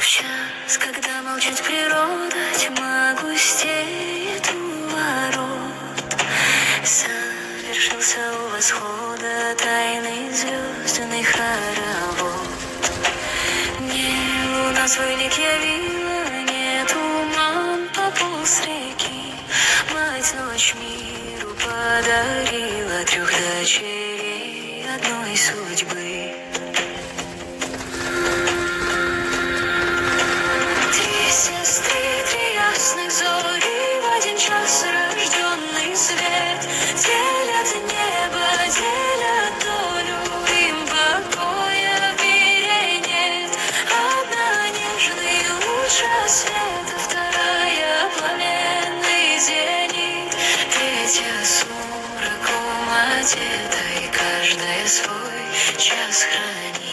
В час, когда молчит природа, тьма густеет у ворот. Совершился у восхода тайный звездный хоровод. Не луна свой лик явила, не туман пополз реки. Мать ночь миру подарила 3 дочерей одной судьбы. Зори в один час рожденный свет делят небо, делят долю, им покоя в мире нет. Одна нежный луч рассвета, вторая пламенный зенит, третья сумраком одета, и каждая свой час хранит.